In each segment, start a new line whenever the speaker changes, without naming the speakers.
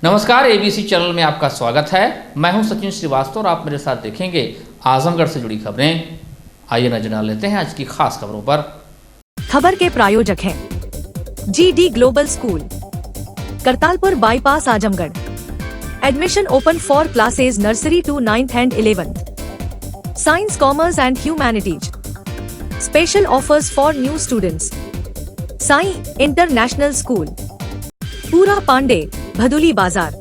नमस्कार, ABC channel में आपका स्वागत है। मैं हूं सचिन श्रीवास्तव और आप मेरे साथ देखेंगे आजमगढ़ से जुड़ी खबरें। आइए नजर डाल लेते हैं आज की खास खबरों पर।
खबर के प्रायोजक हैं GD global school, Kartalpur bypass, Azamgarh. Admission open for classes nursery to 9th and 11th। Science, commerce and humanities. Special offers for new students. Sai international school, Pura Pande, Bhaduli Bazar.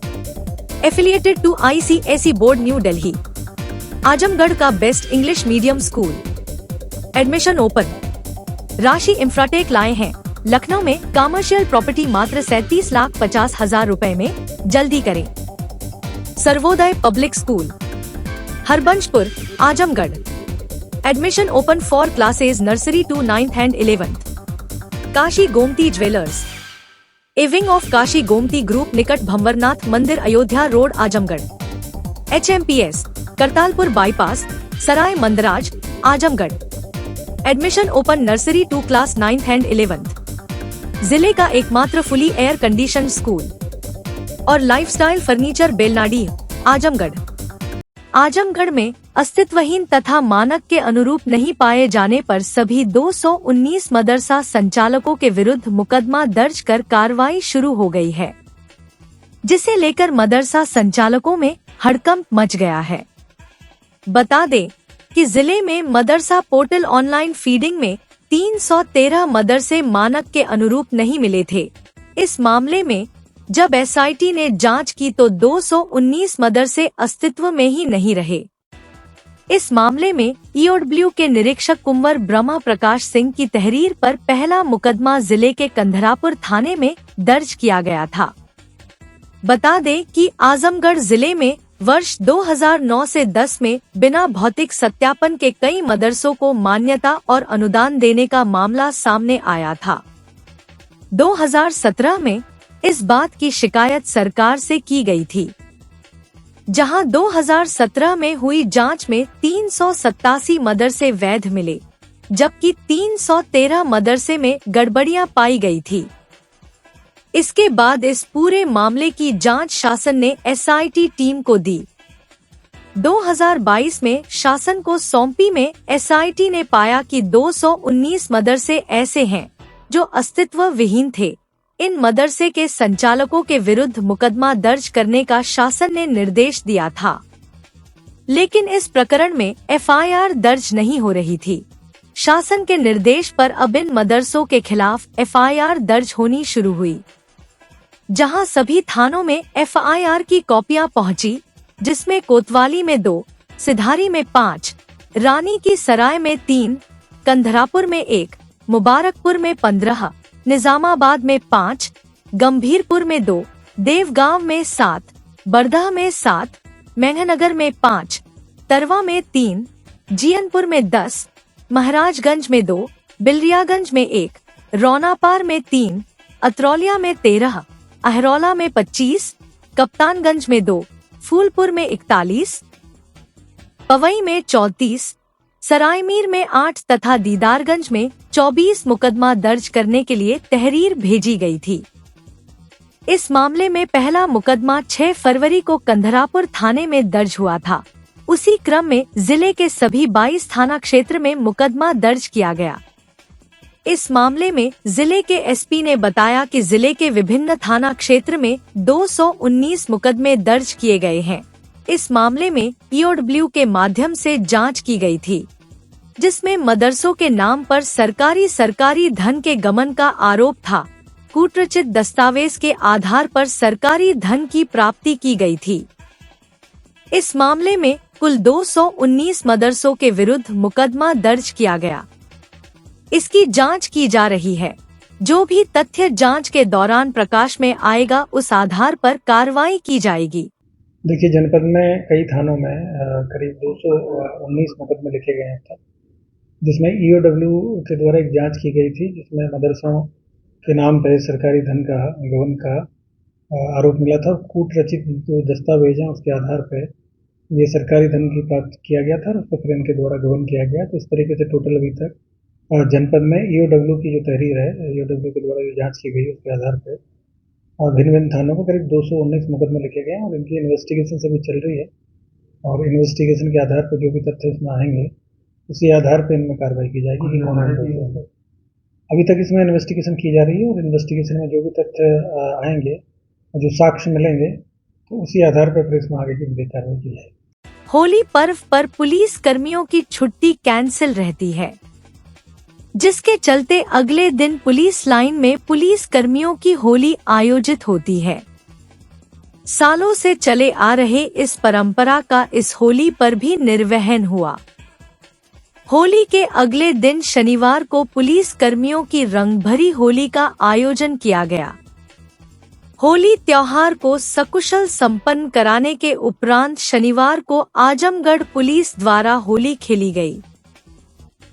Affiliated to ICSE board, new Delhi. Azamgarh का best English medium school. Admission open. Rashi infratech लाए हैं। लखनऊ में commercial property मात्र 37,50,000 रुपए में, जल्दी करें। Sarvodaya public school, Harbanshpur, Azamgarh. Admission open for classes nursery to 9th and 11th। Kashi Gomti jewellers, a wing of Kashi Gomti group, निकट भंवरनाथ मंदिर, Ayodhya road, Azamgarh. HMPS, Kartalpur bypass, Sarai Mandraj, Azamgarh. Admission open nursery to class 9th and 11th। जिले का एकमात्र फुली एयर कंडीशन स्कूल और lifestyle furniture, Belnadi, Azamgarh. Azamgarh में अस्तित्वहीन तथा मानक के अनुरूप नहीं पाए जाने पर सभी 219 मदरसा संचालकों के विरुद्ध मुकदमा दर्ज कर कार्रवाई शुरू हो गई है, जिसे लेकर मदरसा संचालकों में हड़कंप मच गया है। बता दें कि जिले में मदरसा पोर्टल ऑनलाइन फीडिंग में 313 मदरसे मानक के अनुरूप नहीं मिले थे। इस मामले में जब SIT ने जांच की तो 219 मदरसे अस्तित्व में ही नहीं रहे। इस मामले में EOW के निरीक्षक कुंवर ब्रह्मा प्रकाश सिंह की तहरीर पर पहला मुकदमा जिले के कंधरापुर थाने में दर्ज किया गया था। बता दें कि आजमगढ़ जिले में वर्ष 2009 से 10 में बिना भौतिक सत्यापन के कई मदरसों को मान्यता और अनुदान देने का मामला सामने आया था। 2017 में इस बात की शिकायत सरकार से की गई थी, जहां 2017 में हुई जांच में 387 मदरसे वैध मिले, जबकि 313 मदरसे में गड़बड़ियां पाई गई थी। इसके बाद इस पूरे मामले की जांच शासन ने SIT टीम को दी। 2022 में शासन को सौंपी में SIT ने पाया कि 219 मदरसे ऐसे हैं जो अस्तित्व विहीन थे। इन मदरसे के संचालकों के विरुद्ध मुकदमा दर्ज करने का शासन ने निर्देश दिया था, लेकिन इस प्रकरण में FIR दर्ज नहीं हो रही थी। शासन के निर्देश पर अब इन मदरसों के खिलाफ FIR दर्ज होनी शुरू हुई, जहां सभी थानों में FIR की कॉपियां पहुंची, जिसमें कोतवाली में 2, सिधारी में 5, रानी की सराय में 3, कंधरापुर में 1, मुबारकपुर में 15, निजामाबाद में 5, गंभीरपुर में 2, देवगांव में 7, बरधा में 7, मेंहनगर में 5, तरवा में 3, जियनपुर में 10, महाराजगंज में 2, बिलरियागंज में 1, रौनापार में 3, अतरौलिया में 13, अहरौला में 25, कप्तानगंज में 2, फूलपुर में 41, पवई में 34, सरायमीर में 8 तथा दीदारगंज में 24 मुकदमा दर्ज करने के लिए तहरीर भेजी गई थी। इस मामले में पहला मुकदमा 6 फरवरी को कंधरापुर थाने में दर्ज हुआ था। उसी क्रम में जिले के सभी 22 थाना क्षेत्र में मुकदमा दर्ज किया गया। इस मामले में जिले के SP ने बताया कि जिले के विभिन्न थाना क्षेत्र में 219 मुकदमे दर्ज किए गए हैं। इस मामले में EOW के माध्यम से जांच की गई थी, जिसमें मदरसों के नाम पर सरकारी धन के गमन का आरोप था। कूटरचित दस्तावेज के आधार पर सरकारी धन की प्राप्ति की गई थी। इस मामले में कुल 219 मदरसों के विरुद्ध मुकदमा दर्ज किया गया। इसकी जांच की जा रही है। जो भी तथ्य जांच के दौरान प्रकाश में आएगा, उस आधार पर कार्रवाई की जाएगी।
देखिए, जनपद में कई थानों में करीब 219 मुकदमे लिखे गए हैं, जिसमें EOW के द्वारा एक जांच की गई थी, जिसमें मदरसों के नाम पर सरकारी धन का गबन का आरोप मिला था। कूटरचित जो दस्तावेज हैं उसके आधार पर ये सरकारी धन की प्राप्त किया गया था और उसको फिर इनके द्वारा गबन किया गया। तो इस तरीके से टोटल अभी तक जनपद में EOW की जो तहरीर है, EOW के द्वारा जो जाँच की गई उसके आधार पर भिन्न भिन्न थानों में करीब 219 मुकदमे लिखे गए हैं और इनकी इन्वेस्टिगेशन अभी चल रही है और इन्वेस्टिगेशन के आधार पर जो भी तथ्य इसमें आएंगे उसी आधार पर इनमें कार्रवाई की जाएगी कि कौन है। अभी तक इसमें इन्वेस्टिगेशन की जा रही है और इन्वेस्टिगेशन में जो भी तथ्य आएंगे और जो साक्ष्य मिलेंगे तो उसी आधार पर फिर इसमें आगे की कार्रवाई की जाएगी।
होली पर्व पर पुलिस कर्मियों की छुट्टी कैंसिल रहती है, जिसके चलते अगले दिन पुलिस लाइन में पुलिस कर्मियों की होली आयोजित होती है। सालों से चले आ रहे इस परंपरा का इस होली पर भी निर्वहन हुआ। होली के अगले दिन शनिवार को पुलिस कर्मियों की रंगभरी होली का आयोजन किया गया। होली त्योहार को सकुशल संपन्न कराने के उपरांत शनिवार को आजमगढ़ पुलिस द्वारा होली खेली गई।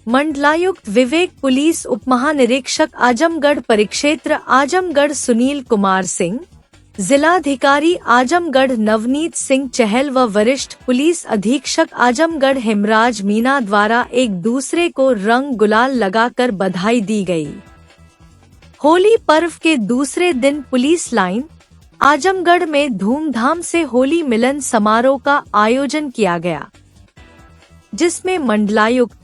मंडलायुक्त विवेक, पुलिस उपमहानिरीक्षक आजमगढ़ परिक्षेत्र आजमगढ़ सुनील कुमार सिंह, जिलाधिकारी आजमगढ़ नवनीत सिंह चहल व वरिष्ठ पुलिस अधीक्षक आजमगढ़ हेमराज मीना द्वारा एक दूसरे को रंग गुलाल लगाकर बधाई दी गई। होली पर्व के दूसरे दिन पुलिस लाइन आजमगढ़ में धूमधाम से होली मिलन समारोह का आयोजन किया गया, जिसमें मंडलायुक्त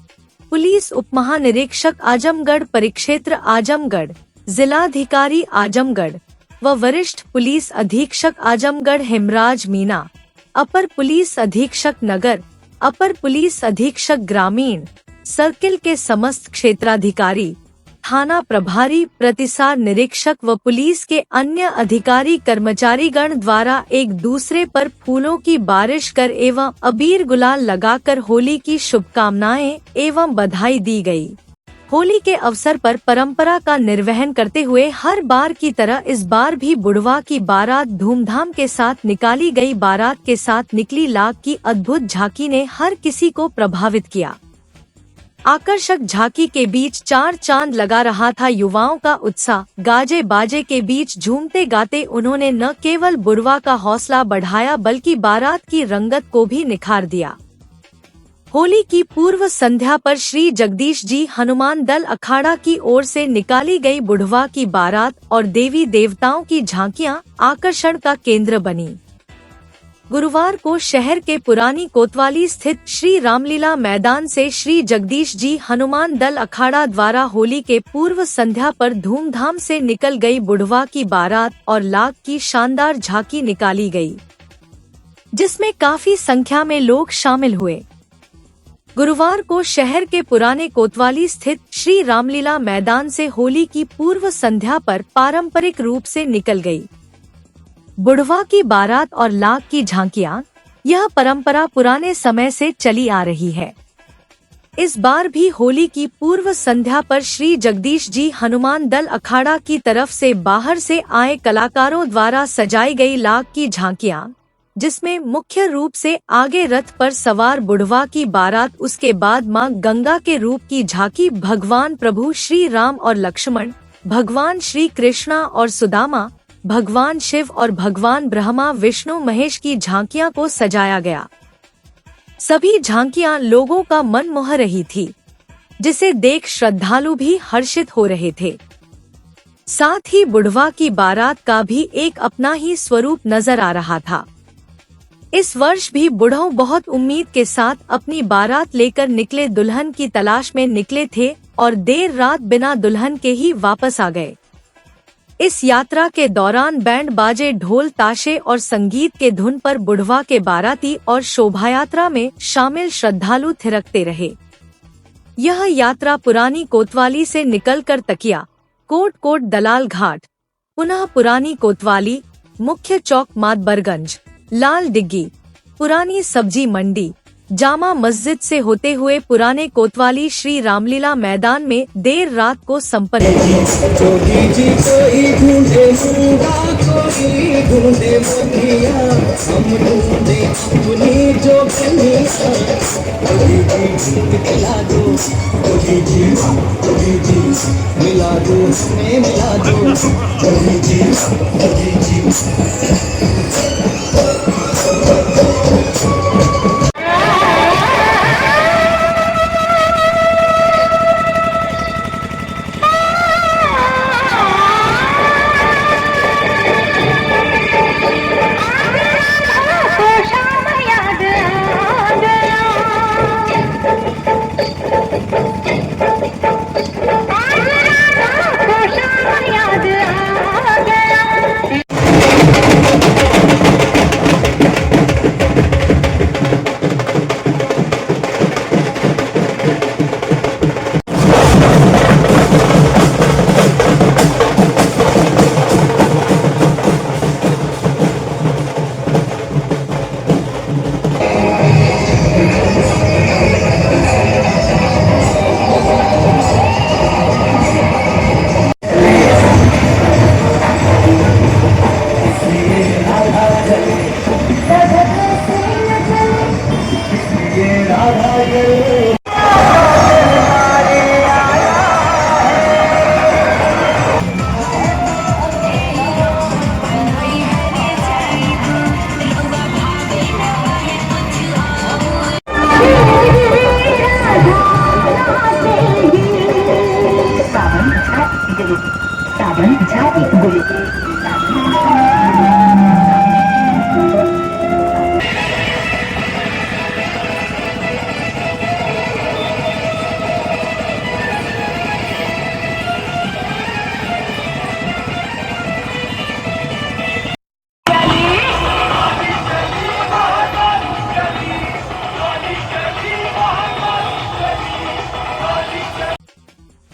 पुलिस उपमहानिरीक्षक आजमगढ़ परिक्षेत्र आजमगढ़, जिलाधिकारी आजमगढ़ व वरिष्ठ पुलिस अधीक्षक आजमगढ़ हेमराज मीना, अपर पुलिस अधीक्षक नगर, अपर पुलिस अधीक्षक ग्रामीण सर्किल के समस्त क्षेत्राधिकारी, थाना प्रभारी, प्रतिसार निरीक्षक व पुलिस के अन्य अधिकारी कर्मचारीगण द्वारा एक दूसरे पर फूलों की बारिश कर एवं अबीर गुलाल लगाकर होली की शुभकामनाएं एवं बधाई दी गई। होली के अवसर पर परंपरा का निर्वहन करते हुए हर बार की तरह इस बार भी बुढ़वा की बारात धूमधाम के साथ निकाली गई। बारात के साथ निकली लाख की अद्भुत झांकी ने हर किसी को प्रभावित किया। आकर्षक झांकी के बीच चार चांद लगा रहा था युवाओं का उत्साह। गाजे बाजे के बीच झूमते गाते उन्होंने न केवल बुढ़वा का हौसला बढ़ाया बल्कि बारात की रंगत को भी निखार दिया। होली की पूर्व संध्या पर श्री जगदीश जी हनुमान दल अखाड़ा की ओर से निकाली गई बुढ़वा की बारात और देवी देवताओं की झांकियां आकर्षण का केंद्र बनी। गुरुवार को शहर के पुरानी कोतवाली स्थित श्री रामलीला मैदान से श्री जगदीश जी हनुमान दल अखाड़ा द्वारा होली के पूर्व संध्या पर धूमधाम से निकल गई बुढ़वा की बारात और लाख की शानदार झांकी निकाली गई, जिसमें काफी संख्या में लोग शामिल हुए। गुरुवार को शहर के पुराने कोतवाली स्थित श्री रामलीला मैदान से होली की पूर्व संध्या पर पारंपरिक रूप से निकल गई बुढ़वा की बारात और लाख की झांकियां। यह परंपरा पुराने समय से चली आ रही है। इस बार भी होली की पूर्व संध्या पर श्री जगदीश जी हनुमान दल अखाड़ा की तरफ से बाहर से आए कलाकारों द्वारा सजाई गई लाख की झांकियां, जिसमें मुख्य रूप से आगे रथ पर सवार बुढ़वा की बारात, उसके बाद मां गंगा के रूप की झांकी, भगवान प्रभु श्री राम और लक्ष्मण, भगवान श्री कृष्णा और सुदामा, भगवान शिव और भगवान ब्रह्मा विष्णु महेश की झांकियां को सजाया गया। सभी झांकियां लोगों का मन मोह रही थी, जिसे देख श्रद्धालु भी हर्षित हो रहे थे। साथ ही बुढ़वा की बारात का भी एक अपना ही स्वरूप नजर आ रहा था। इस वर्ष भी बुढ़ऊ बहुत उम्मीद के साथ अपनी बारात लेकर निकले, दुल्हन की तलाश में निकले थे और देर रात बिना दुल्हन के ही वापस आ गए। इस यात्रा के दौरान बैंड बाजे, ढोल ताशे और संगीत के धुन पर बुढ़वा के बाराती और शोभायात्रा में शामिल श्रद्धालु थिरकते रहे। यह यात्रा पुरानी कोतवाली से निकलकर तकिया, कोट दलाल घाट, पुनः पुरानी कोतवाली, मुख्य चौक मातबरगंज, लाल डिग्गी, पुरानी सब्जी मंडी, जामा मस्जिद से होते हुए पुराने कोतवाली श्री रामलीला मैदान में देर रात को संपन्न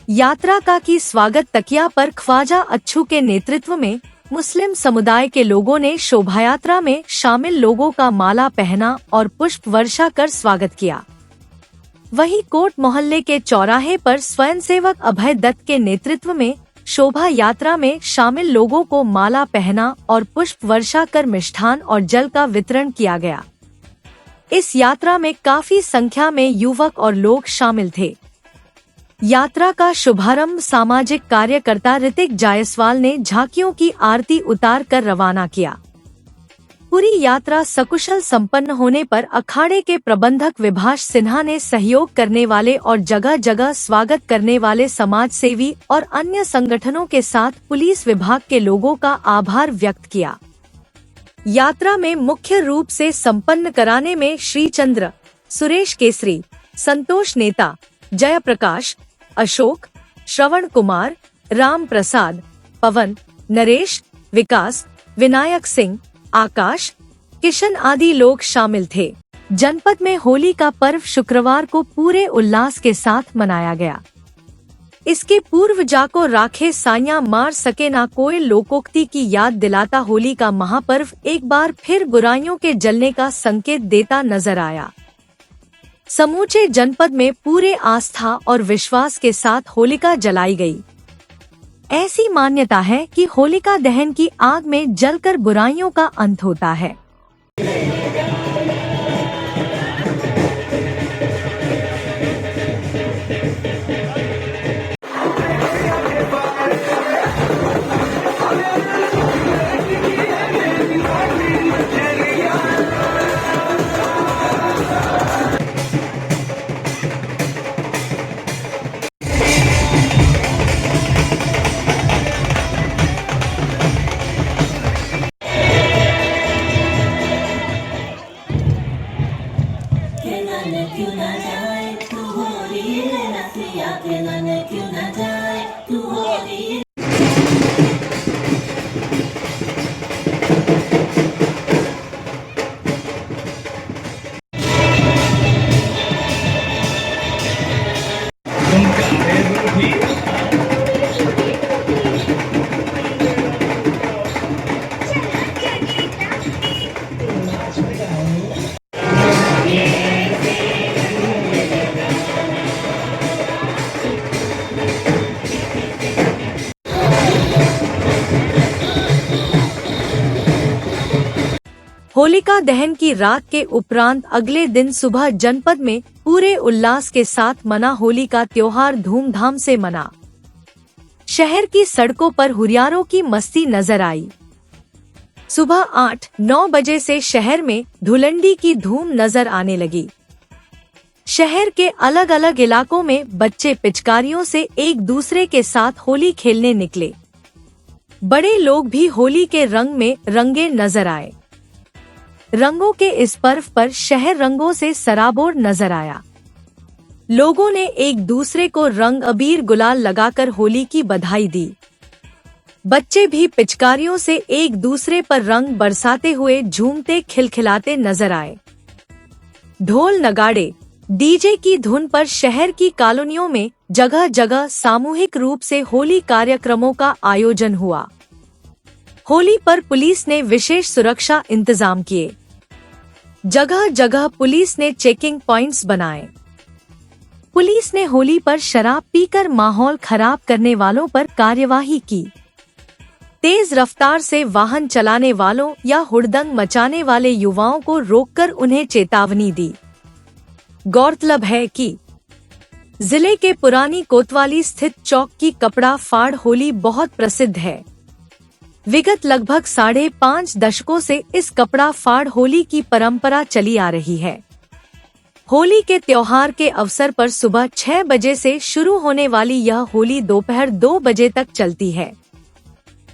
यात्रा का की स्वागत तकिया पर ख्वाजा अच्छू के नेतृत्व में मुस्लिम समुदाय के लोगों ने शोभायात्रा में शामिल लोगों का माला पहना और पुष्प वर्षा कर स्वागत किया। वहीं कोट मोहल्ले के चौराहे पर स्वयंसेवक अभय दत्त के नेतृत्व में शोभा यात्रा में शामिल लोगों को माला पहना और पुष्प वर्षा कर मिष्ठान और जल का वितरण किया गया। इस यात्रा में काफी संख्या में युवक और लोग शामिल थे। यात्रा का शुभारंभ सामाजिक कार्यकर्ता ऋतिक जायसवाल ने झांकियों की आरती उतार कर रवाना किया। पूरी यात्रा सकुशल संपन्न होने पर अखाड़े के प्रबंधक विभाष सिन्हा ने सहयोग करने वाले और जगह जगह स्वागत करने वाले समाज सेवी और अन्य संगठनों के साथ पुलिस विभाग के लोगों का आभार व्यक्त किया। यात्रा में मुख्य रूप से संपन्न कराने में श्री चंद्र, सुरेश केसरी, संतोष नेता, जयप्रकाश, अशोक, श्रवण कुमार, राम प्रसाद, पवन, नरेश, विकास, विनायक सिंह, आकाश, किशन आदि लोग शामिल थे। जनपद में होली का पर्व शुक्रवार को पूरे उल्लास के साथ मनाया गया। इसके पूर्व जाको राखे साइया मार सके ना कोई लोकोक्ति की याद दिलाता होली का महापर्व एक बार फिर बुराइयों के जलने का संकेत देता नजर आया। समूचे जनपद में पूरे आस्था और विश्वास के साथ होलिका जलाई गई। ऐसी मान्यता है कि होलिका दहन की आग में जलकर बुराइयों का अंत होता है। होलिका दहन की रात के उपरांत अगले दिन सुबह जनपद में पूरे उल्लास के साथ मना होली का त्योहार धूमधाम से मना। शहर की सड़कों पर हुरियारों की मस्ती नजर आई। सुबह 8-9 बजे से शहर में धुलंडी की धूम नजर आने लगी। शहर के अलग अलग इलाकों में बच्चे पिचकारियों से एक दूसरे के साथ होली खेलने निकले। बड़े लोग भी होली के रंग में रंगे नजर आए। रंगों के इस पर्व पर शहर रंगों से सराबोर नजर आया। लोगों ने एक दूसरे को रंग अबीर गुलाल लगाकर होली की बधाई दी। बच्चे भी पिचकारियों से एक दूसरे पर रंग बरसाते हुए झूमते खिलखिलाते नजर आए। ढोल नगाड़े, डीजे की धुन पर शहर की कॉलोनियों में जगह जगह सामूहिक रूप से होली कार्यक्रमों का आयोजन हुआ। होली पर पुलिस ने विशेष सुरक्षा इंतजाम किए। जगह जगह पुलिस ने चेकिंग पॉइंट्स बनाए। पुलिस ने होली पर शराब पीकर माहौल खराब करने वालों पर कार्यवाही की। तेज रफ्तार से वाहन चलाने वालों या हुड़दंग मचाने वाले युवाओं को रोककर उन्हें चेतावनी दी। गौरतलब है कि जिले के पुरानी कोतवाली स्थित चौक की कपड़ा फाड़ होली बहुत प्रसिद्ध है। विगत लगभग 5.5 दशकों से इस कपड़ा फाड़ होली की परंपरा चली आ रही है। होली के त्योहार के अवसर पर सुबह 6 बजे से शुरू होने वाली यह होली दोपहर 2 बजे तक चलती है।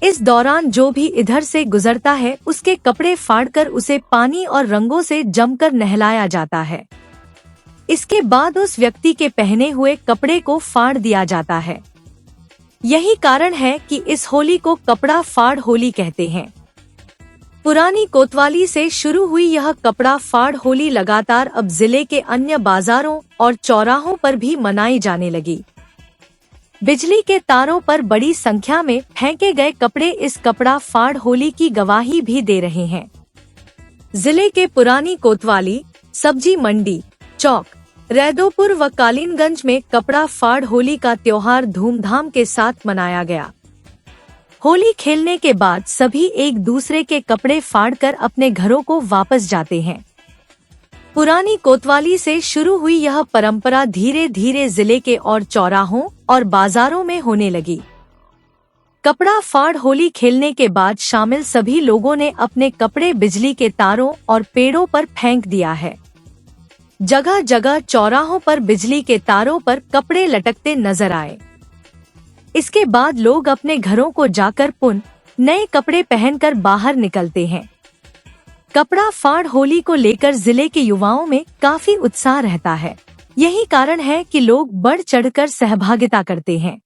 इस दौरान जो भी इधर से गुजरता है उसके कपड़े फाड़कर उसे पानी और रंगों से जमकर नहलाया जाता है। इसके बाद उस व्यक्ति के पहने हुए कपड़े को फाड़ दिया जाता है। यही कारण है कि इस होली को कपड़ा फाड़ होली कहते हैं। पुरानी कोतवाली से शुरू हुई यह कपड़ा फाड़ होली लगातार अब जिले के अन्य बाजारों और चौराहों पर भी मनाई जाने लगी। बिजली के तारों पर बड़ी संख्या में फेंके गए कपड़े इस कपड़ा फाड़ होली की गवाही भी दे रहे हैं। जिले के पुरानी कोतवाली, सब्जी मंडी, चौक, रैदोपुर व कालीनगंज में कपड़ा फाड़ होली का त्योहार धूमधाम के साथ मनाया गया। होली खेलने के बाद सभी एक दूसरे के कपड़े फाड़कर अपने घरों को वापस जाते हैं। पुरानी कोतवाली से शुरू हुई यह परंपरा धीरे धीरे जिले के और चौराहों और बाजारों में होने लगी। कपड़ा फाड़ होली खेलने के बाद शामिल सभी लोगों ने अपने कपड़े बिजली के तारों और पेड़ों पर फेंक दिया है। जगह जगह चौराहों पर बिजली के तारों पर कपड़े लटकते नजर आए। इसके बाद लोग अपने घरों को जाकर पुनः नए कपड़े पहनकर बाहर निकलते हैं। कपड़ा फाड़ होली को लेकर जिले के युवाओं में काफी उत्साह रहता है। यही कारण है कि लोग बढ़ चढ़कर सहभागिता करते हैं।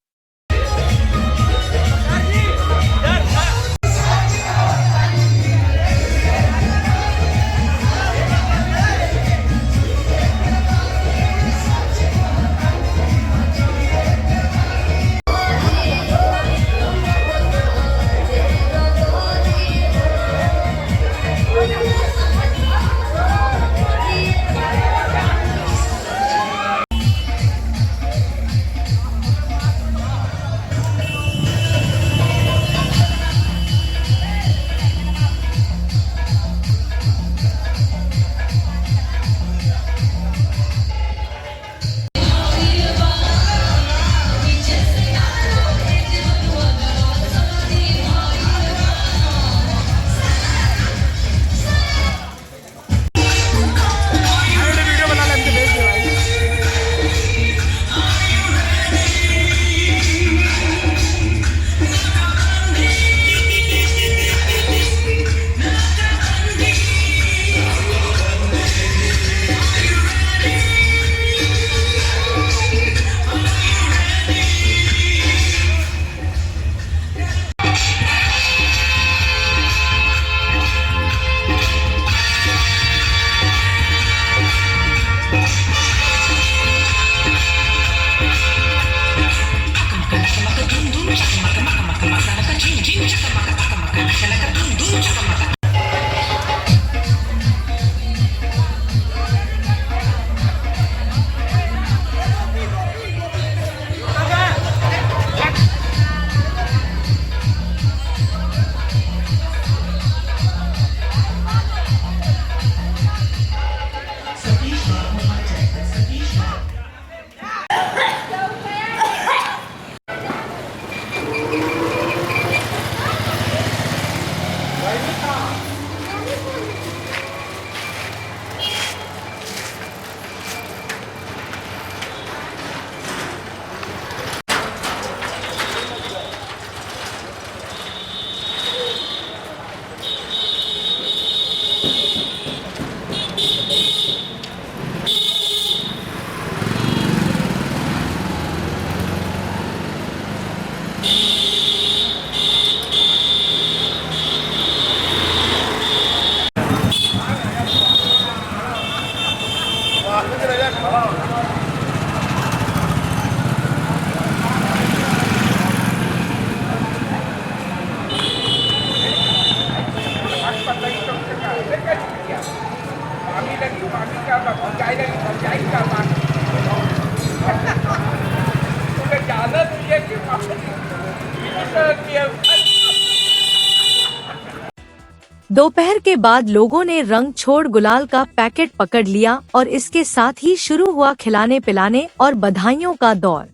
दोपहर के बाद लोगों ने रंग छोड़ गुलाल का पैकेट पकड़ लिया और इसके साथ ही शुरू हुआ खिलाने पिलाने और बधाइयों का दौर।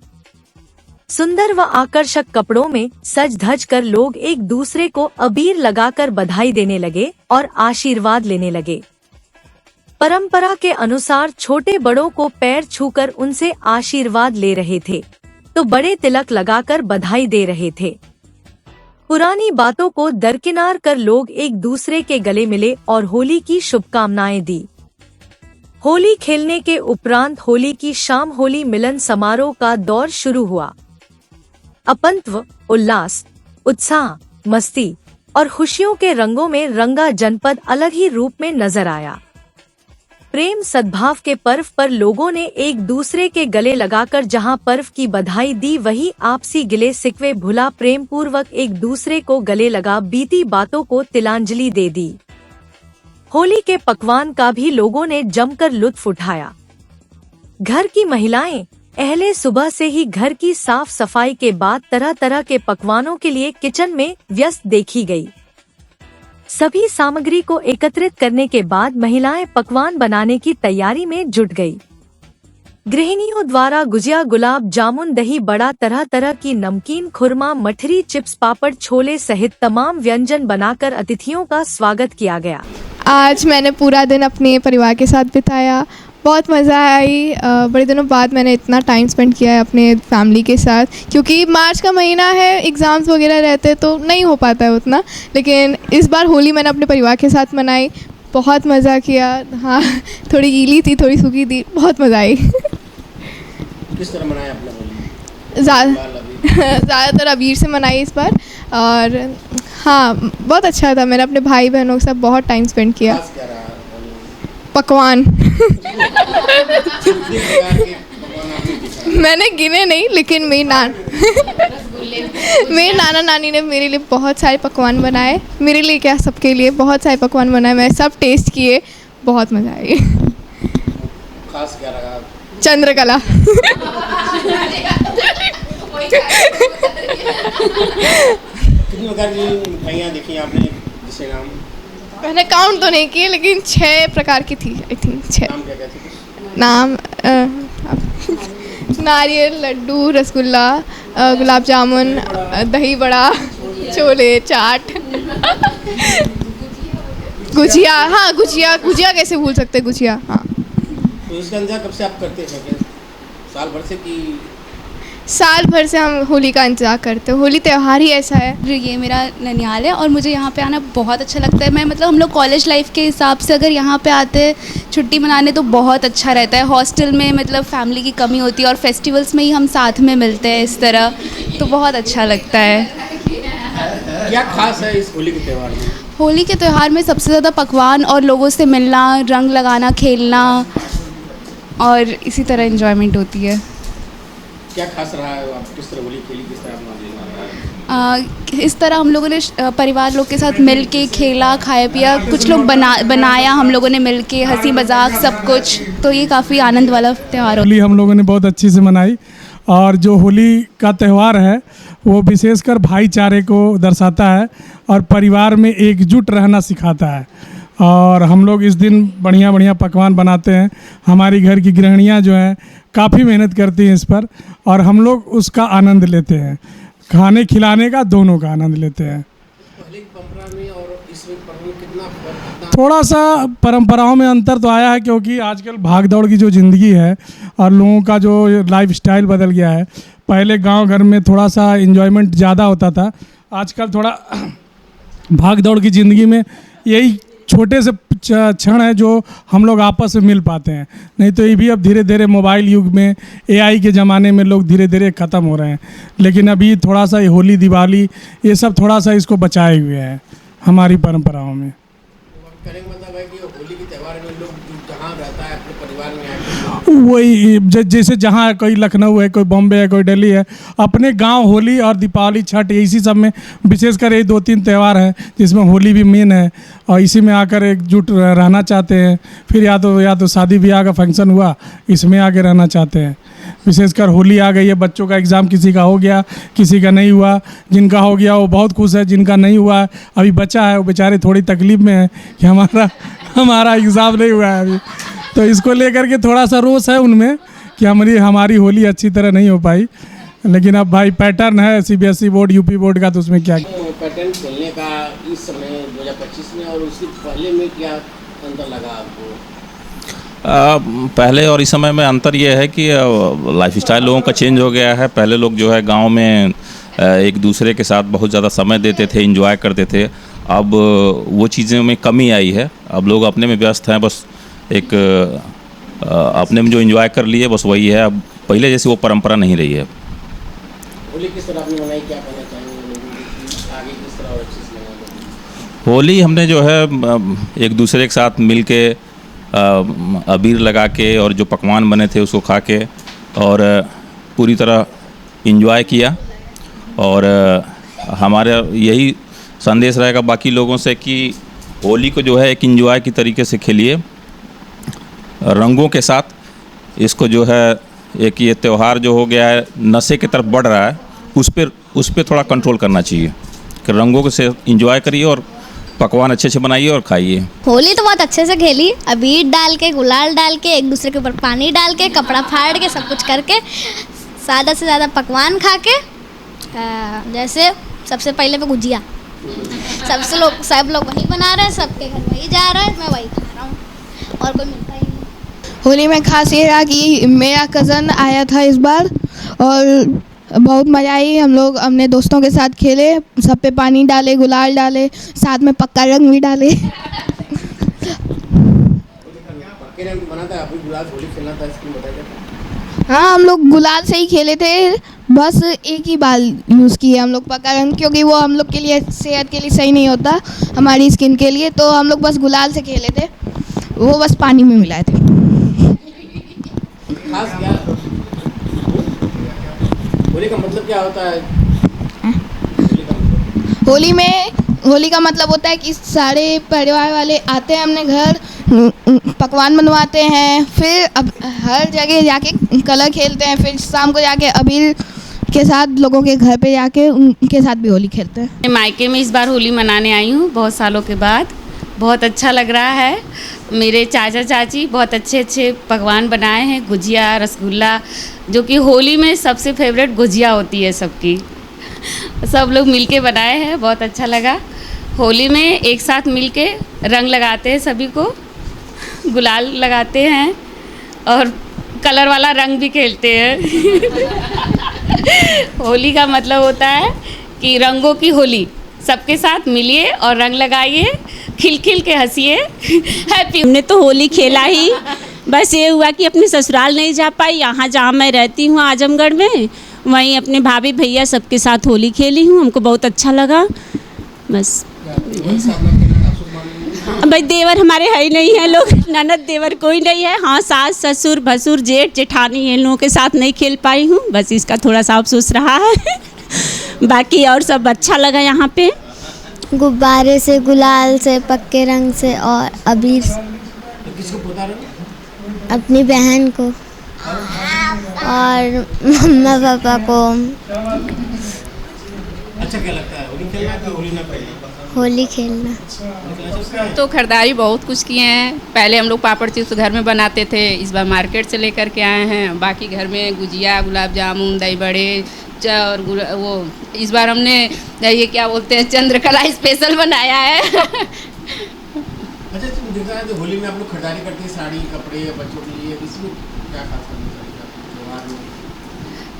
सुंदर व आकर्षक कपड़ों में सज धज कर लोग एक दूसरे को अबीर लगाकर बधाई देने लगे और आशीर्वाद लेने लगे। परंपरा के अनुसार छोटे बड़ों को पैर छूकर उनसे आशीर्वाद ले रहे थे, तो बड़े तिलक लगाकर बधाई दे रहे थे। पुरानी बातों को दरकिनार कर लोग एक दूसरे के गले मिले और होली की शुभकामनाएं दी। होली खेलने के उपरांत होली की शाम होली मिलन समारोह का दौर शुरू हुआ। अपंत्व, उल्लास, उत्साह, मस्ती और खुशियों के रंगों में रंगा जनपद अलग ही रूप में नजर आया। प्रेम सद्भाव के पर्व पर लोगों ने एक दूसरे के गले लगाकर जहां पर्व की बधाई दी, वहीं आपसी गिले सिकवे भुला प्रेम पूर्वक एक दूसरे को गले लगा बीती बातों को तिलांजलि दे दी। होली के पकवान का भी लोगों ने जमकर लुत्फ उठाया। घर की महिलाएं अहले सुबह से ही घर की साफ सफाई के बाद तरह तरह के पकवानों के लिए किचन में व्यस्त देखी गई। सभी सामग्री को एकत्रित करने के बाद महिलाएं पकवान बनाने की तैयारी में जुट गई। गृहिणियों द्वारा गुजिया, गुलाब जामुन, दही बड़ा, तरह तरह की नमकीन, खुरमा, मठरी, चिप्स, पापड़, छोले सहित तमाम व्यंजन बनाकर अतिथियों का स्वागत किया गया।
आज मैंने पूरा दिन अपने परिवार के साथ बिताया, बहुत मज़ा आई। बड़े दिनों बाद मैंने इतना टाइम स्पेंड किया है अपने फैमिली के साथ, क्योंकि मार्च का महीना है, एग्ज़ाम्स वगैरह रहते तो नहीं हो पाता है उतना, लेकिन इस बार होली मैंने अपने परिवार के साथ मनाई, बहुत मज़ा किया। हाँ, थोड़ी गीली थी, थोड़ी सूखी थी, बहुत मज़ा आई।
किस तरह मनाया आपने होली?
ज़्यादातर अबीर से मनाई इस बार, और हाँ बहुत अच्छा था। मैंने अपने भाई बहनों के साथ बहुत टाइम स्पेंड किया।
खास क्या रहा होली?
पकवान
कितने प्रकार के पकवान आपने दिखाए?
मैंने गिने नहीं, लेकिन मेरे नाना नानी ने मेरे लिए बहुत सारे पकवान बनाए, मेरे लिए क्या सबके लिए बहुत सारे पकवान बनाए, मैं सब टेस्ट किए, बहुत मज़ा आई।
खास क्या रहा?
चंद्रकला।
कितनी प्रकार की मिठाइयाँ देखी आपने, जिसके नाम?
मैंने काउंट तो नहीं किए, लेकिन 6 प्रकार की थी, आई थिंक 6।
नाम क्या क्या थे?
नाम नारियल लड्डू, रसगुल्ला, गुलाब जामुन, दही बड़ा, छोले, चाट, गुजिया। हाँ गुजिया, गुजिया कैसे भूल सकते, गुजिया। हाँ,
तो इसका इंतजार कब से आप करते हैं? साल भर से कि?
साल भर से हम होली का इंतज़ार करते हैं। होली त्यौहार ही ऐसा है।
ये मेरा ननिहाल है और मुझे यहाँ पे आना बहुत अच्छा लगता है। मैं मतलब हम लोग कॉलेज लाइफ के हिसाब से अगर यहाँ पे आते हैं छुट्टी मनाने तो बहुत अच्छा रहता है। हॉस्टल में मतलब फैमिली की कमी होती है और फेस्टिवल्स में ही हम साथ में मिलते हैं इस तरह, तो बहुत अच्छा लगता है।
क्या खास है इस होली के त्यौहार में?
होली के त्यौहार में सबसे ज़्यादा पकवान और लोगों से मिलना, रंग लगाना, खेलना और इसी तरह एंजॉयमेंट होती है।
क्या खास रहा है? आप किस तरह होली खेली, किस तरह आप मनाया?
इस तरह हम लोगों ने परिवार लोग के साथ मिल के खेला, खाया पिया, कुछ लोग बनाया हम लोगों ने मिल के, हंसी मजाक सब कुछ, तो ये काफ़ी आनंद वाला त्यौहार
होली हम लोगों ने बहुत अच्छी से मनाई। और जो होली का त्यौहार है वो विशेषकर भाईचारे को दर्शाता है और परिवार में एकजुट रहना सिखाता है। और हम लोग इस दिन बढ़िया बढ़िया पकवान बनाते हैं। हमारी घर की गृहिणियाँ जो हैं काफ़ी मेहनत करती हैं इस पर, और हम लोग उसका आनंद लेते हैं, खाने खिलाने का, दोनों का आनंद लेते हैं।
पहले की परंपरा में और इस पर्व में कितना
थोड़ा सा परंपराओं में अंतर तो आया है, क्योंकि आजकल भाग दौड़ की जो ज़िंदगी है और लोगों का जो लाइफस्टाइल बदल गया है। पहले गांव घर में थोड़ा सा एंजॉयमेंट ज़्यादा होता था, आजकल थोड़ा भाग दौड़ की ज़िंदगी में यही छोटे से क्षण है जो हम लोग आपस में मिल पाते हैं। नहीं तो ये भी अब धीरे धीरे मोबाइल युग में, एआई के ज़माने में लोग धीरे धीरे ख़त्म हो रहे हैं। लेकिन अभी थोड़ा सा ये होली, दिवाली, ये सब थोड़ा सा इसको बचाए हुए हैं हमारी परंपराओं में।
कहने का मतलब है कि होली के त्यौहार में लोग जहाँ रहता है अपने परिवार में आके
वही जैसे जहाँ कोई लखनऊ है, कोई बॉम्बे है, कोई दिल्ली है, अपने गांव होली और दीपावली, छठ, इसी सब में विशेषकर यही 2-3 त्यौहार हैं जिसमें होली भी मेन है, और इसी में आकर एकजुट रहना चाहते हैं। फिर या तो शादी ब्याह का फंक्शन हुआ, इसमें आके रहना चाहते हैं। विशेषकर होली आ गई है, बच्चों का एग्ज़ाम किसी का हो गया, किसी का नहीं हुआ। जिनका हो गया वो बहुत खुश है, जिनका नहीं हुआ अभी बचा है वो बेचारे थोड़ी तकलीफ़ में है कि हमारा एग्ज़ाम नहीं हुआ है अभी। तो इसको लेकर के थोड़ा सा रोष है उनमें कि हमारी होली अच्छी तरह नहीं हो पाई। लेकिन अब भाई पैटर्न है CBSE बोर्ड, UP बोर्ड का, तो उसमें क्या
पैटर्न खेलने का इस समय 2025 में और उसके पहले में क्या अंतर लगा आपको?
पहले और इस समय में अंतर ये है कि लाइफस्टाइल लोगों का चेंज हो गया है। पहले लोग जो है गांव में एक दूसरे के साथ बहुत ज़्यादा समय देते थे, एंजॉय करते थे। अब वो चीज़ें में कमी आई है। अब लोग अपने में व्यस्त हैं, बस एक अपने में जो एंजॉय कर लिए बस वही है। अब पहले जैसी वो परंपरा नहीं रही है।
होली किस तरह आपने मनाई, क्या कहना चाहेंगे लोगों को, आगे किस तरह और अच्छे से मनाएंगे?
होली हमने जो है एक दूसरे के साथ मिल के अबीर लगा के और जो पकवान बने थे उसको खा के और पूरी तरह एंजॉय किया। और हमारा यही संदेश रहेगा बाकी लोगों से कि होली को जो है एक एंजॉय की तरीके से खेलिए, रंगों के साथ। इसको जो है एक ये त्यौहार जो हो गया है नशे की तरफ बढ़ रहा है, उस पर थोड़ा कंट्रोल करना चाहिए कि रंगों को से एंजॉय करिए और पकवान अच्छे से बनाइए और खाइए।
होली तो बहुत अच्छे से खेली, अबीर डाल के, गुलाल डाल के, एक दूसरे के ऊपर पानी डाल के, कपड़ा फाड़ के, सब कुछ करके, ज़्यादा से ज़्यादा पकवान खा के, जैसे सबसे पहले पे गुजिया, सब लोग वही बना रहे हैं, सबके घर वही जा रहा है, मैं वही खा रहा हूँ, और कोई मिलता ही नहीं।
होली में खास ये रहा कि मेरा कज़न आया था इस बार और बहुत मज़ा आई। हम लोग अपने दोस्तों के साथ खेले, सब पे पानी डाले, गुलाल डाले, साथ में पक्का रंग भी डाले।
पक्के रंग बना था, अभी गुलाल होली खेलना था, इसकी बताइए।
हाँ, हम लोग गुलाल से ही खेले थे, बस एक ही बार यूज़ किए हम लोग पक्का रंग, क्योंकि वो हम लोग के लिए सेहत के लिए सही नहीं होता, हमारी स्किन के लिए, तो हम लोग बस गुलाल से खेले थे, वो बस पानी में मिलाए थे।
खास क्या होली का मतलब क्या होता है?
होली का मतलब होता है कि सारे परिवार वाले आते हैं अपने घर, पकवान बनवाते हैं, फिर अब हर जगह जाके कलर खेलते हैं, फिर शाम को जाके अबीर के साथ लोगों के घर पे जाके उनके साथ भी होली खेलते हैं।
मैं मायके में इस बार होली मनाने आई हूँ बहुत सालों के बाद। बहुत अच्छा लग रहा है। मेरे चाचा चाची बहुत अच्छे अच्छे पकवान बनाए हैं, गुजिया, रसगुल्ला, जो कि होली में सबसे फेवरेट गुजिया होती है सबकी। सब लोग मिलके बनाए हैं, बहुत अच्छा लगा। होली में एक साथ मिलके रंग लगाते हैं, सभी को गुलाल लगाते हैं और कलर वाला रंग भी खेलते हैं। होली का मतलब होता है कि रंगों की होली, सबके साथ मिलिए और रंग लगाइए, खिल खिल के हंसिए। हैप्पी।
हमने तो होली खेला ही, बस ये हुआ कि अपने ससुराल नहीं जा पाई। यहाँ जहाँ मैं रहती हूँ आजमगढ़ में, वहीं अपने भाभी भैया सबके साथ होली खेली हूँ, हमको बहुत अच्छा लगा। बस भाई देवर हमारे है ही नहीं है, लोग ननद देवर कोई नहीं है। हाँ, सास ससुर भसुर जेठ जेठानी इन लोगों के साथ नहीं खेल पाई हूँ, बस इसका थोड़ा सा अफसोस रहा है। बाकी और सब अच्छा लगा यहाँ पे।
गुब्बारे से, गुलाल से, पक्के रंग से और अबीर से।
किसको पोता रहे?
अपनी बहन को और मम्मा पापा को।
अच्छा क्या लगता है, होली खेलना कि होली ना खेलना?
होली खेलना।
तो खरीदारी बहुत कुछ किए हैं। पहले हम लोग पापड़ चिप्स घर में बनाते थे, इस बार मार्केट से लेकर के आए हैं। बाकी घर में गुजिया, गुलाब जामुन, दही बड़े और वो इस बार हमने ये क्या बोलते हैं चंद्रकला स्पेशल बनाया है।
अच्छा, तुम देखा है तो होली में आप लोग खरीदारी करते हैं, साड़ी कपड़े बच्चों के लिए, इसमें क्या खास करना चाहिए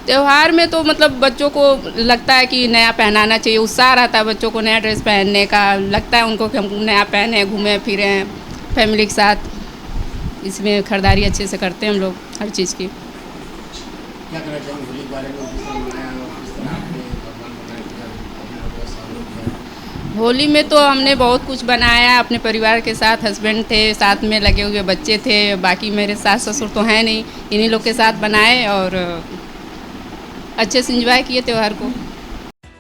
त्योहार में? तो मतलब बच्चों को लगता है कि नया पहनाना चाहिए, उत्साह रहता है बच्चों को नया ड्रेस पहनने का, लगता है उनको कि हम नया पहने, घूमें फिरें फैमिली के साथ। इसमें खरीदारी अच्छे से करते हैं हम लोग हर चीज़ की।
क्या करना चाहिए होली के बारे में?
होली में तो हमने बहुत कुछ बनाया अपने परिवार के साथ। हस्बैंड थे, साथ में लगे हुए बच्चे थे, बाकी मेरे सास ससुर तो हैं नहीं, इन्हीं लोग के साथ बनाए और अच्छे से एंजॉय किए त्यौहार को।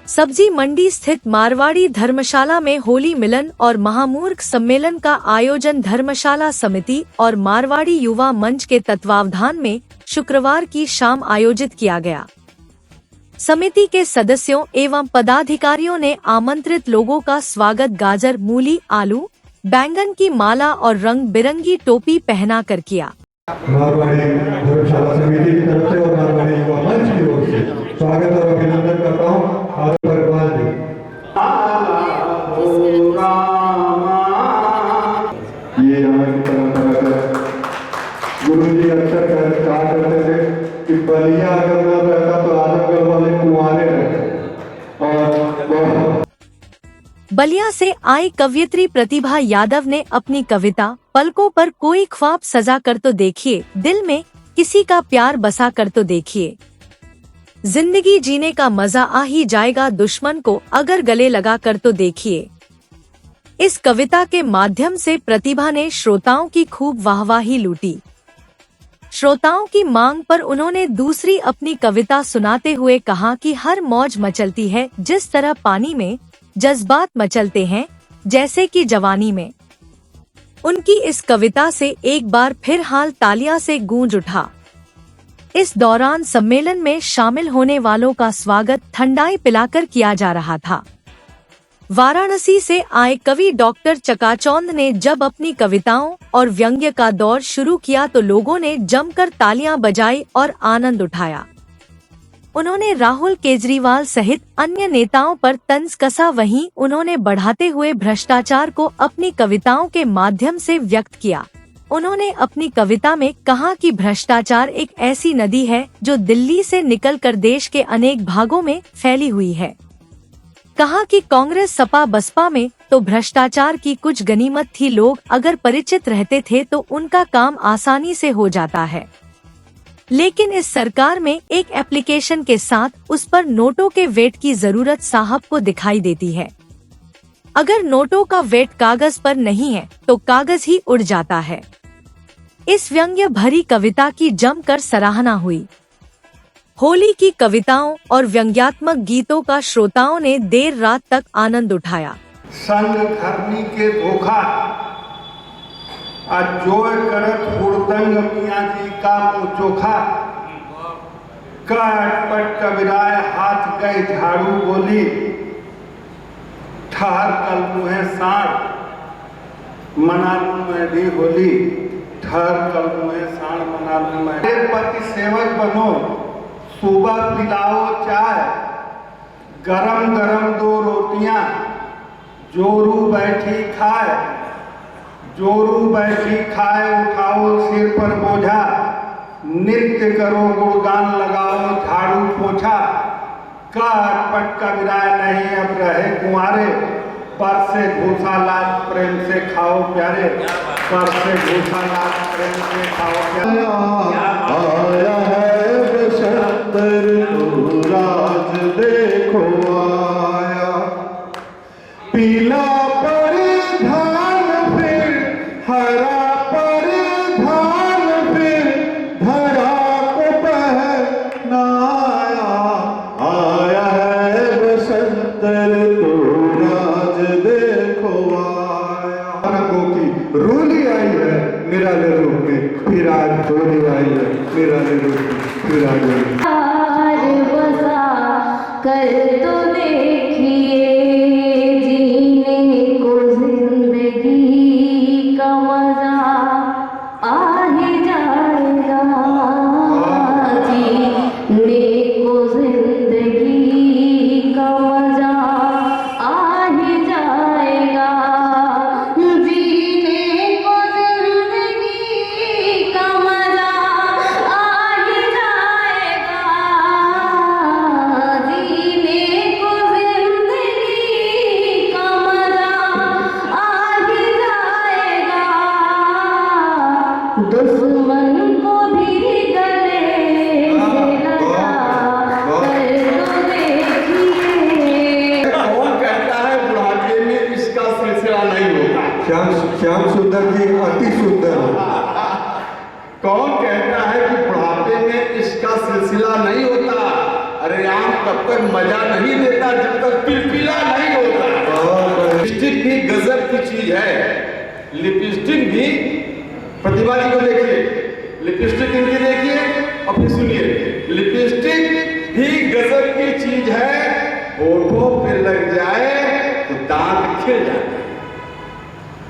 सब्जी मंडी स्थित मारवाड़ी धर्मशाला में होली मिलन और महामूर्ख सम्मेलन का आयोजन धर्मशाला समिति और मारवाड़ी युवा मंच के तत्वावधान में शुक्रवार की शाम आयोजित किया गया। समिति के सदस्यों एवं पदाधिकारियों ने आमंत्रित लोगों का स्वागत गाजर, मूली, आलू, बैंगन की माला और रंग बिरंगी टोपी पहनाकर किया।
मारवाड़ी धर्मशाला समिति की तरफ से और मारवाड़ी युवा मंच की ओर से स्वागत और अभिनंदन करता हूँ। ये यहाँ की परंपरा है। गुरु जी अक्सर कहा करते थे कि बलिया अगर न रहता तो आजमगढ़ वाले कुंवारे रहते। और
बलिया से आई कवयित्री प्रतिभा यादव ने अपनी कविता पलकों पर कोई ख्वाब सजा कर तो देखिए, दिल में किसी का प्यार बसा कर तो देखिए, जिंदगी जीने का मजा आ ही जाएगा दुश्मन को अगर गले लगा कर तो देखिए। इस कविता के माध्यम से प्रतिभा ने श्रोताओं की खूब वाहवाही लूटी। श्रोताओं की मांग पर उन्होंने दूसरी अपनी कविता सुनाते हुए कहा कि हर मौज मचलती है जिस तरह पानी में जज्बात मचलते हैं जैसे कि जवानी में। उनकी इस कविता से एक बार फिर हाल तालियां से गूंज उठा। इस दौरान सम्मेलन में शामिल होने वालों का स्वागत ठंडाई पिलाकर किया जा रहा था। वाराणसी से आए कवि डॉक्टर चकाचौंध ने जब अपनी कविताओं और व्यंग्य का दौर शुरू किया तो लोगों ने जमकर तालियां बजाई और आनंद उठाया। उन्होंने राहुल केजरीवाल सहित अन्य नेताओं पर तंज कसा, वहीं उन्होंने बढ़ाते हुए भ्रष्टाचार को अपनी कविताओं के माध्यम से व्यक्त किया। उन्होंने अपनी कविता में कहा कि भ्रष्टाचार एक ऐसी नदी है जो दिल्ली से निकलकर देश के अनेक भागों में फैली हुई है। कहा कि कांग्रेस सपा बसपा में तो भ्रष्टाचार की कुछ गनीमत थी, लोग अगर परिचित रहते थे तो उनका काम आसानी से हो जाता है, लेकिन इस सरकार में एक एप्लीकेशन के साथ उस पर नोटों के वेट की जरूरत साहब को दिखाई देती है। अगर नोटों का वेट कागज पर नहीं है तो कागज ही उड़ जाता है। इस व्यंग्य भरी कविता की जमकर सराहना हुई। होली की कविताओं और व्यंग्यात्मक गीतों का श्रोताओं ने देर रात तक आनंद उठाया।
संग धरनी के धोखा अजोय करत हुड़दंग मियाँ जी का चोखा, कटपट कविराय हाथ गए झाड़ू बोली, ठहर कल मुहे साड़ मना लूं मैं भी होली, ठहर कल मुहे साड़ मना लूं मैं। पति सेवक बनो, सुबह पिलाओ चाय, गरम गरम 2 रोटियां, जोरू बैठी खाए, जोरू बैठी खाए, उठाओ सिर पर बोझा, नित्य करो गुणगान लगाओ झाड़ू पोछा, कटपट का विराय नहीं अब रहे कुंवारे, पर से भूसा लाज प्रेम से खाओ प्यारे, पर से भूसा लाज प्रेम से खाओ प्यारे। आया है बसंतर तो राज देखो आया, पीला परिधान फिर हरा परिधान फिर धरा को पहनाया, आया है बसंतर तो राज देखो आया। रंगों की रूली आई है निराले रूप में, फिर आज होली आई है निराले रूप में, फिर आज
कर तो देखिए जीने को जिंदगी का मजा आ ही जाएगा, जीने को जिंदगी का मजा आ ही जाएगा, जीने को जिंदगी का मजा आ ही जाएगा, जीने को
रसला नहीं होता। अरे आम तब तक मजा नहीं देता जब तक पिलपिला नहीं होता। लिपस्टिक भी गजब की चीज है। लिपस्टिक भी, प्रतिभा जी को देखिए, लिपस्टिक इनकी देखिए और फिर सुनिए। लिपस्टिक भी गजब की चीज है, होठों पे लग जाए तो दांत खिल जाते हैं।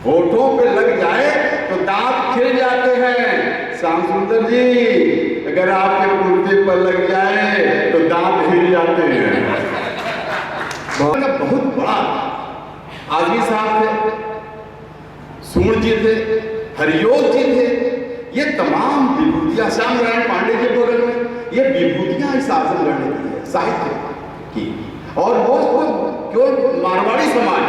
होठों पे लग जाए तो दांत खिल जाते हैं। श्याम सुंदर जी, अगर आपके कुर्ते पर लग जाए तो दांत हिल जाते हैं। बहुत बड़ा आदमी साहब थे, सूर्ण जी थे, हरियोग जी थे। ये तमाम विभूतियां श्याम नारायण पांडे जी के बगल में, ये विभूतियां इस आजमगढ़ ने की है, साहित्य की। और वो केवल मारवाड़ी समाज,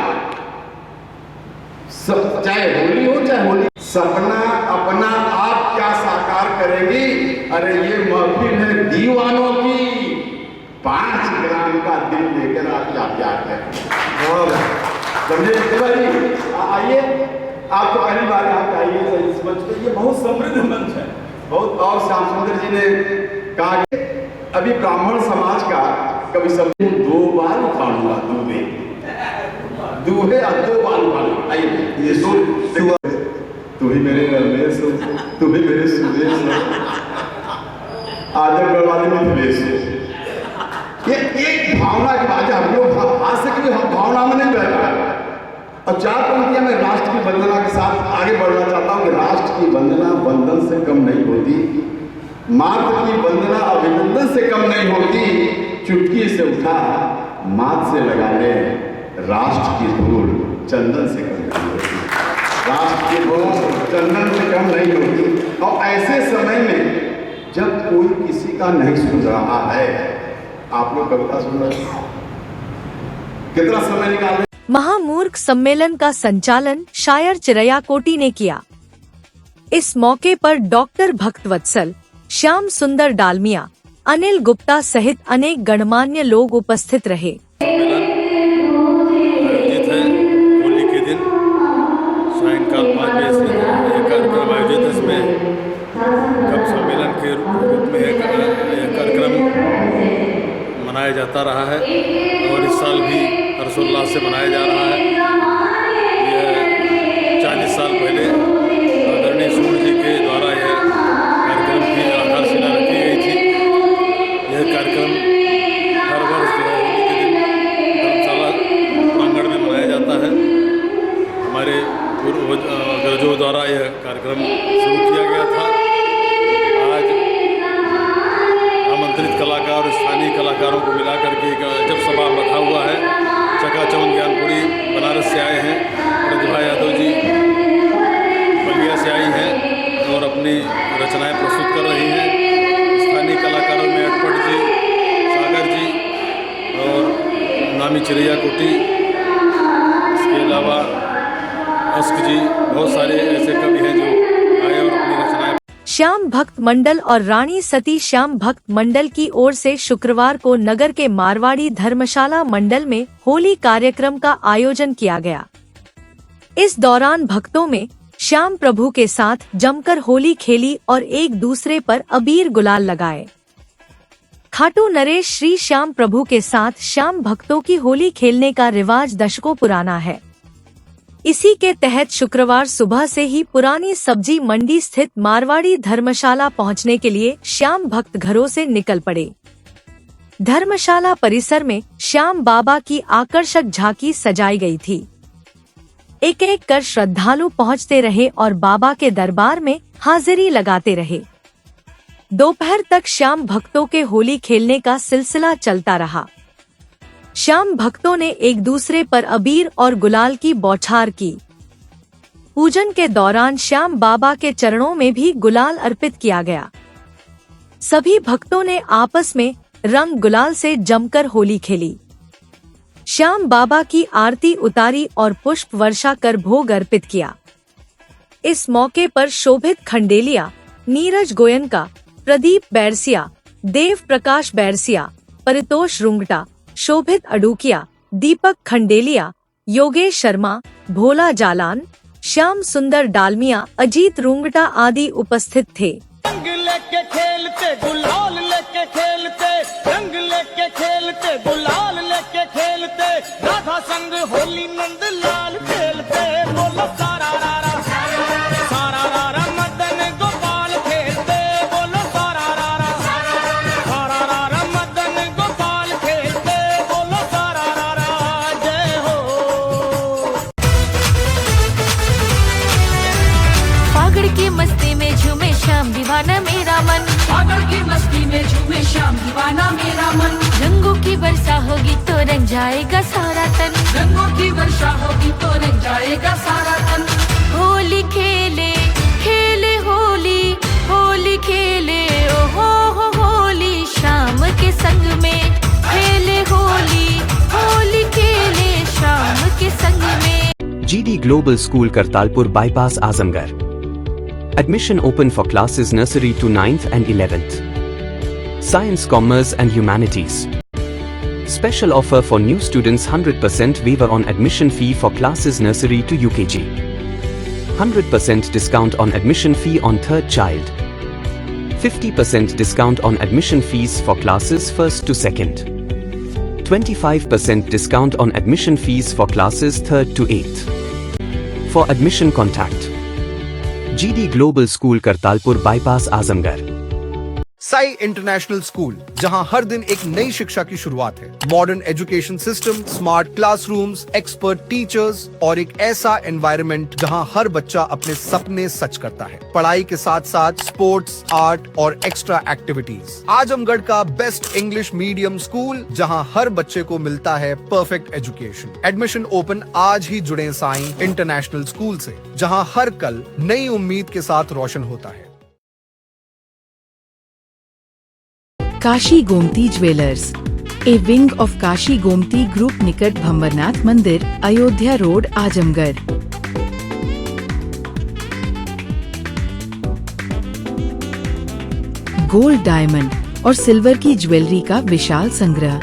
चाहे होली हो चाहे होली, सपना अपना आप क्या साकार करेंगी। अरे ये महफिल है दीवानों की, 5 ग्राम का दिल लेकर आप जाते हैं। और समझे जी, आइए, आप तो पहली बार आप आइए इस मंच पे, ये बहुत समृद्ध मंच है बहुत। और श्याम सुंदर जी ने कहा कि अभी ब्राह्मण समाज का कभी सब 2 बार उठाऊंगा, दूहे और 2 बार उठाऊंगा। आइए, ये तू ही मेरे रमेश हो, तू ही मेरे सुरेश हो, आजमगढ़ वाले मिथिलेश हो। ये एक भावना की बात है। हम लोग आज से कभी भावना में नहीं बह रहा। और 4 पंक्तियां मैं राष्ट्र की वंदना के साथ आगे बढ़ना चाहता हूं कि राष्ट्र की वंदना वंदन से कम नहीं होती, मात्र की वंदना अभिनंदन से कम नहीं होती। चुटकी से उठा माथ से लगा ले, राष्ट्र की धूल चंदन से कम नहीं होती। राष्ट्र की धूल चंदन से कम नहीं होती। और ऐसे समय में जब कोई किसी का नहीं सुन रहा है, आप लोग कविता सुन रहे हैं, कितना समय निकाल।
महामूर्ख सम्मेलन का संचालन शायर चिरैया कोटी ने किया। इस मौके पर डॉक्टर भक्तवत्सल, श्याम सुंदर डालमिया, अनिल गुप्ता सहित अनेक गणमान्य लोग उपस्थित रहे।
आयोजित है होली के दिन सायंकाल 5 बजे से यह कार्यक्रम आयोजित है। इसमें कवि सम्मेलन के रूप में यह कार्यक्रम मनाया जाता रहा है और इस साल भी हर्षोल्लास से मनाया जा रहा है। यह 40 साल पहले आदरणीय सूर्य जी के द्वारा यह कार्यक्रम की आधारशिला रखी गई थी। यह कार्यक्रम हर वर्ष जो है होली के दिन धर्मशाला प्रांगण में मनाया जाता है। हमारे पूर्वजों द्वारा यह कार्यक्रम शुरू किया गया था। आज आमंत्रित कलाकार और स्थानीय कलाकारों को मिलाकर के एक अजब समारोह रखा हुआ है। चकाचौंध ज्ञानपुरी बनारस से आए हैं, प्रतिभा यादव जी बलिया से आई हैं और अपनी रचनाएं प्रस्तुत कर रही हैं। स्थानीय कलाकारों में अटपट जी, सागर जी और नामी चिरैया कोटी, इसके अलावा अस्क जी, बहुत सारे ऐसे कवि हैं जो आए और अपनी रचनाएं।
श्याम भक्त मंडल और रानी सती श्याम भक्त मंडल की ओर से शुक्रवार को नगर के मारवाड़ी धर्मशाला मंडल में होली कार्यक्रम का आयोजन किया गया। इस दौरान भक्तों में श्याम प्रभु के साथ जमकर होली खेली और एक दूसरे पर अबीर गुलाल लगाए। खाटू नरेश श्री श्याम प्रभु के साथ श्याम भक्तों की होली खेलने का रिवाज दशकों पुराना है। इसी के तहत शुक्रवार सुबह से ही पुरानी सब्जी मंडी स्थित मारवाड़ी धर्मशाला पहुंचने के लिए श्याम भक्त घरों से निकल पड़े। धर्मशाला परिसर में श्याम बाबा की आकर्षक झांकी सजाई गई थी। एक एक कर श्रद्धालु पहुंचते रहे और बाबा के दरबार में हाजिरी लगाते रहे। दोपहर तक श्याम भक्तों के होली खेलने का सिलसिला चलता रहा। श्याम भक्तों ने एक दूसरे पर अबीर और गुलाल की बौछार की। पूजन के दौरान श्याम बाबा के चरणों में भी गुलाल अर्पित किया गया। सभी भक्तों ने आपस में रंग गुलाल से जमकर होली खेली। श्याम बाबा की आरती उतारी और पुष्प वर्षा कर भोग अर्पित किया। इस मौके पर शोभित खंडेलिया, नीरज गोयनका, प्रदीप बैरसिया, देव प्रकाश बैरसिया, परितोष रुंगटा, शोभित अडूकिया, दीपक खंडेलिया, योगेश शर्मा, भोला जालान, श्याम सुंदर डालमिया, अजीत रुंगटा आदि उपस्थित थे।
रंग लेके खेलते गुलाल लेके खेल के गुलाल लेके खेलते, राधा संग होली नंद लाल खेलते। बोलो सारा रारा सारा रारा मदन गोपाल खेलते। बोलो सारा रारा सारा रारा मदन गोपाल खेलते। बोलो सारा रारा जय हो।
फागड़ की मस्ती में झूमे श्याम दीवाना मेरा मन, फागड़ की मस्ती में झूमे श्याम दीवाना मेरा मन। रंगों की वर्षा होगी तो रंग जाएगा सारा तन, रंगों की वर्षा होगी तो रंग जाएगा सारा तन। होली खेले खेले होली, होली खेले ओ हो होली, शाम के संग में खेले होली, होली खेले शाम के संग में।
GD Global School Kartalpur Bypass Azamgarh. Admission open for classes nursery to 9th and 11th. Science, Commerce and Humanities. Special offer for new students: 100% waiver on admission fee for classes nursery to UKG. 100% discount on admission fee on third child. 50% discount on admission fees for classes 1st to 2nd. 25% discount on admission fees for classes 3rd to 8th. For admission contact GD Global School Kartalpur Bypass Azamgarh.
Sai international school, जहां हर दिन एक नई शिक्षा की शुरुआत है। Modern education system, smart classrooms, expert teachers और एक ऐसा एनवायरनमेंट जहां हर बच्चा अपने सपने सच करता है। पढ़ाई के साथ साथ स्पोर्ट्स, आर्ट और एक्स्ट्रा एक्टिविटीज। आजमगढ़ का बेस्ट इंग्लिश मीडियम स्कूल, जहां हर बच्चे को मिलता है परफेक्ट एजुकेशन। एडमिशन ओपन आज ही जुड़े साई इंटरनेशनल स्कूल से, जहां हर कल नई उम्मीद के साथ रोशन होता है।
Kashi Gomti jewellers, a wing of Kashi Gomti group, निकट भंवरनाथ मंदिर, Ayodhya road, Azamgarh. Gold, diamond और सिल्वर की ज्वेलरी का विशाल संग्रह।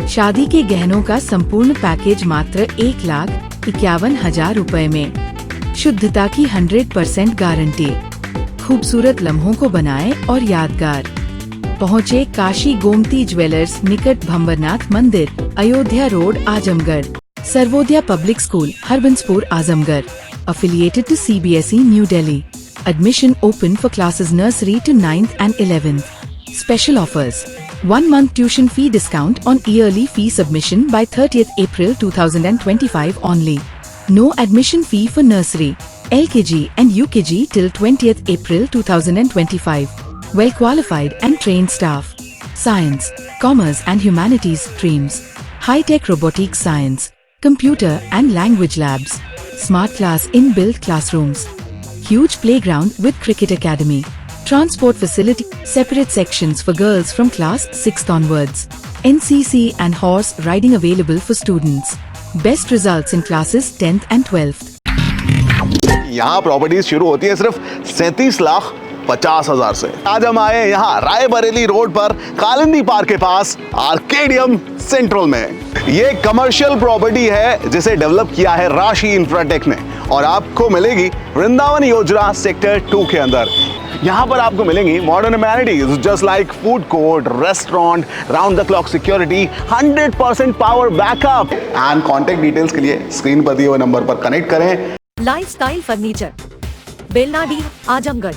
शादी के गहनों का संपूर्ण पैकेज मात्र 1,51,000 रुपए में। शुद्धता की 100% गारंटी। खूबसूरत लम्हों को बनाएं और यादगार। पहुँचे काशी गोमती ज्वेलर्स, निकट भंवरनाथ मंदिर, Ayodhya road, Azamgarh. Sarvodaya public school, Harbanspur, Azamgarh. Affiliated to CBSE, New Delhi. Admission open for classes nursery to 9th and 11th. Special offers: 1 month tuition fee discount on yearly fee submission by 30th April 2025 only. No admission fee for nursery, LKG and UKG till 20th April 2025. Well qualified and trained staff. Science, Commerce and Humanities streams. High-tech robotics science, computer and language labs. Smart class in-built classrooms. Huge playground with cricket academy. Transport facility, separate sections for girls from class 6th onwards. NCC and horse riding available for students. Best results in classes 10th and 12th.
यहाँ properties शुरू होती है सिर्फ 37,50,000 से। आज हम आए हैं यहाँ रायबरेली रोड पर कालिंदी पार्क के पास आर्केडियम सेंट्रल में। ये कमर्शियल प्रॉपर्टी है जिसे डेवलप किया है राशि इंफ्राटेक ने और आपको मिलेगी वृंदावन योजना सेक्टर 2 के अंदर। यहाँ पर आपको मिलेंगी modern amenities just like food court, restaurant, round the clock security, 100% power backup. And contact details के लिए स्क्रीन पर दिए हुए नंबर पर कनेक्ट करें।
Lifestyle furniture, Belnadi, Azamgarh.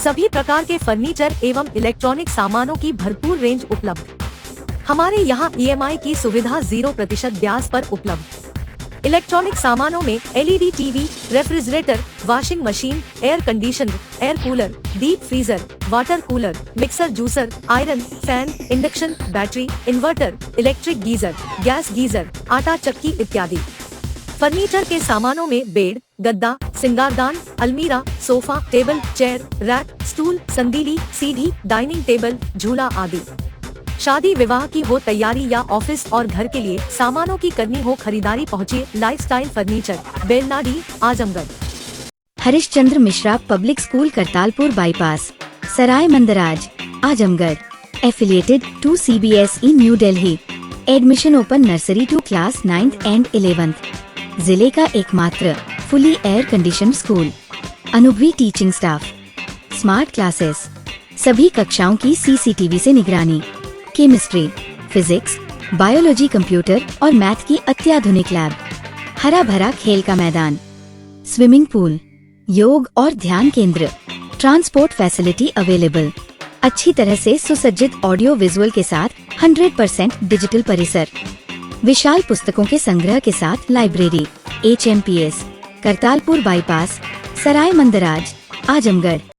सभी प्रकार के फर्नीचर एवं इलेक्ट्रॉनिक सामानों की भरपूर रेंज उपलब्ध। हमारे यहाँ EMI की सुविधा 0% ब्याज पर उपलब्ध। इलेक्ट्रॉनिक सामानों में LED TV, refrigerator, washing machine, air conditioner, air cooler, deep freezer, water cooler, mixer juicer, iron, fan, induction, battery, inverter, electric geyser, gas geyser, आटा चक्की इत्यादि। फर्नीचर के सामानों में बेड, गद्दा, सिंगारदान, अलमीरा, sofa, table, chair, rack, stool, संदीली, सीढ़ी, डाइनिंग टेबल, झूला आदि। शादी विवाह की हो तैयारी या ऑफिस और घर के लिए सामानों की करनी हो खरीदारी, पहुँचिए lifestyle furniture, Belnadi, Azamgarh.
Harishchandra Mishra public school, Kartalpur bypass, Sarai Mandraj, Azamgarh. Affiliated to CBSE, New Delhi. Admission open nursery to class 9th and 11th। जिले का एकमात्र फुली एयर कंडीशन स्कूल, अनुभवी टीचिंग स्टाफ, स्मार्ट क्लासेस, सभी कक्षाओं की सीसीटीवी से निगरानी, केमिस्ट्री, फिजिक्स, बायोलॉजी, कंप्यूटर और मैथ की अत्याधुनिक लैब, हरा भरा खेल का मैदान, स्विमिंग पूल, योग और ध्यान केंद्र, ट्रांसपोर्ट फैसिलिटी अवेलेबल, अच्छी तरह से सुसज्जित ऑडियो विजुअल के साथ 100% डिजिटल परिसर, विशाल पुस्तकों के संग्रह के साथ library, HMPS, Kartalpur bypass, Sarai Mandraj, Azamgarh.